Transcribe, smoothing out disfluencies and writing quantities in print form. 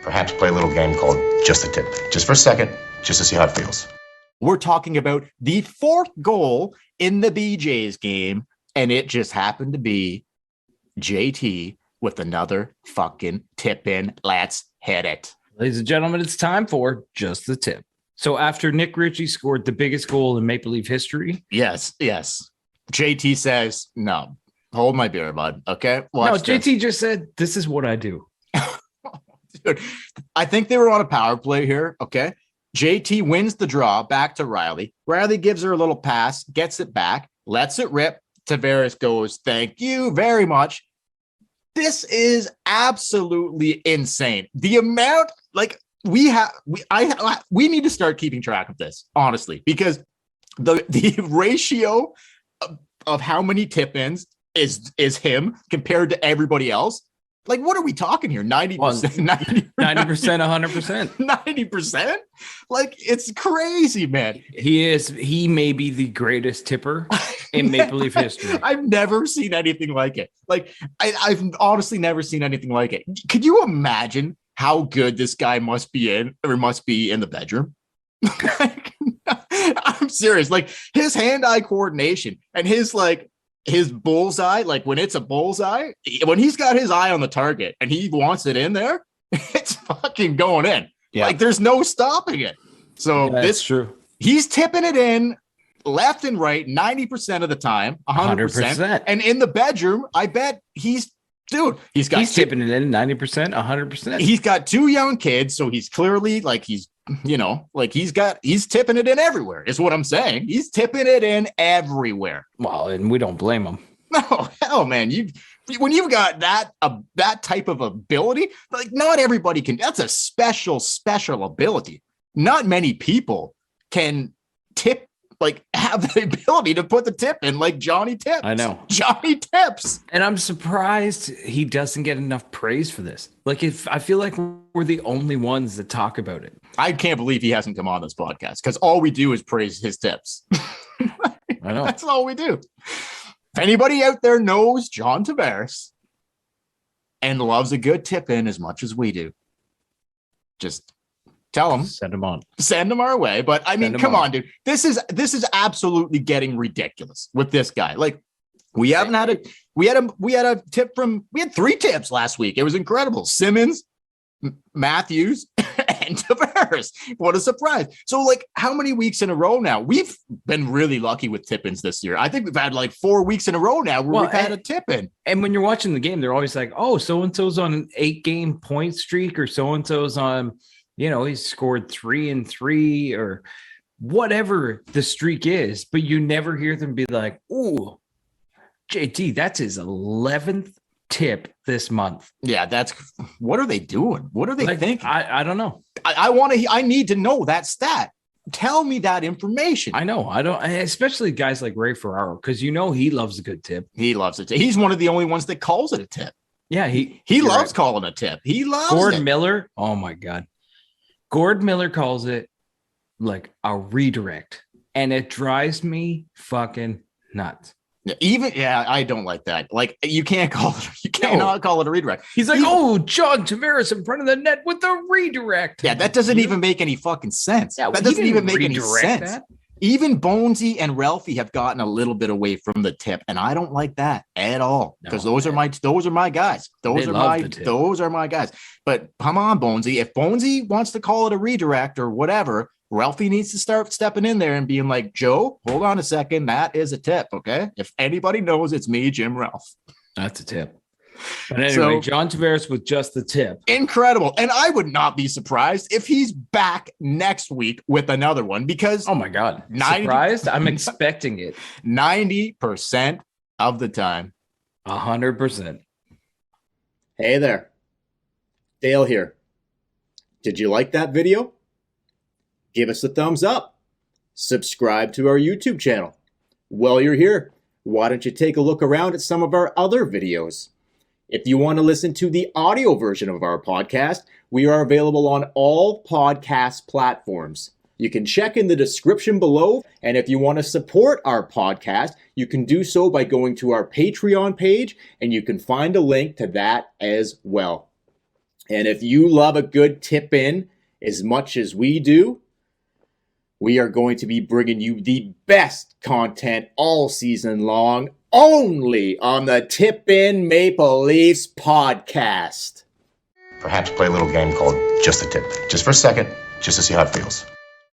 perhaps play a little game called Just the Tip. Just for a second, just to see how it feels. We're talking about the fourth goal in the BJ's game, and it just happened to be JT with another fucking tip in. Let's hit it. Ladies and gentlemen, it's time for Just the Tip. So after Nick Ritchie scored the biggest goal in Maple Leaf history. Yes. JT says, no, hold my beer, bud. Okay. JT just said, this is what I do. Dude, I think they were on a power play here. Okay. JT wins the draw back to Riley. Riley gives her a little pass, gets it back, lets it rip. Tavares goes, thank you very much. This is absolutely insane. The amount, like, we need to start keeping track of this, honestly, because the ratio of how many tip-ins is him compared to everybody else. Like, what are we talking here? 90%, 90%, 100%. 90%? Like, it's crazy, man. He may be the greatest tipper in Maple Leaf history. I've never seen anything like it. Like, I've honestly never seen anything like it. Could you imagine how good this guy must be in the bedroom? Like, I'm serious. Like, his hand-eye coordination and his bullseye, like when it's a bullseye, when he's got his eye on the target and he wants it in there, it's fucking going in. Yeah. Like, there's no stopping it. So that's true. He's tipping it in left and right 90% of the time, 100%. And in the bedroom, I bet he's tipping it in 90%, 100%. He's got two young kids, so he's clearly he's tipping it in everywhere, is what I'm saying. He's tipping it in everywhere. Well, and we don't blame him. No, hell, man. When you've got that type of ability, like, not everybody can. That's a special ability. Not many people can tip, like, have the ability to put the tip in like Johnny tips. I know. Johnny tips. And I'm surprised he doesn't get enough praise for this. Like, I feel like we're the only ones that talk about it. I can't believe he hasn't come on this podcast, because all we do is praise his tips. I know. That's all we do. If anybody out there knows John Tavares and loves a good tip in as much as we do, just tell him. Send him on. Send him our way. But I mean, come on, dude. This is absolutely getting ridiculous with this guy. Like, we had a tip we had 3 tips last week. It was incredible. Simmons, Matthews, and Tavares. What a surprise. So, like, how many weeks in a row now? We've been really lucky with tip-ins this year. I think we've had like 4 weeks in a row now where we've had a tip-in. And when you're watching the game, they're always like, oh, so-and-so's on an 8-game point streak, or so-and-so's on, he's scored 3 and 3 or whatever the streak is, but you never hear them be like, ooh, JT, that's his 11th tip this month. Yeah, what are they doing? What are they thinking? I don't know. I need to know that stat. Tell me that information. I know. I don't, especially guys like Ray Ferraro, because he loves a good tip. He loves it. He's one of the only ones that calls it a tip. Yeah, he loves calling a tip. He loves Gord Miller. Oh my God. Gord Miller calls it like a redirect, and it drives me fucking nuts. I don't like that. Like, you cannot call it a redirect. He's like, John Tavares in front of the net with the redirect. Yeah, that doesn't even make any fucking sense. Yeah, that doesn't even make any sense. That. Even Bonesy and Ralphie have gotten a little bit away from the tip, and I don't like that at all, because those are my guys. Those are my guys. But come on, Bonesy. If Bonesy wants to call it a redirect or whatever, Ralphie needs to start stepping in there and being like, Joe, hold on a second. That is a tip, okay? If anybody knows, it's me, Jim Ralph. That's a tip. But anyway, John Tavares with just the tip. Incredible. And I would not be surprised if he's back next week with another one, because... Oh, my God. Surprised? I'm expecting it. 90% of the time. 100%. Hey there. Dale here. Did you like that video? Give us a thumbs up. Subscribe to our YouTube channel. While you're here, why don't you take a look around at some of our other videos? If you want to listen to the audio version of our podcast, we are available on all podcast platforms. You can check in the description below, and if you want to support our podcast, you can do so by going to our Patreon page, and you can find a link to that as well. And if you love a good tip in as much as we do, we are going to be bringing you the best content all season long, only on the Tip In Maple Leafs podcast. Perhaps play a little game called Just a Tip. Just for a second, just to see how it feels.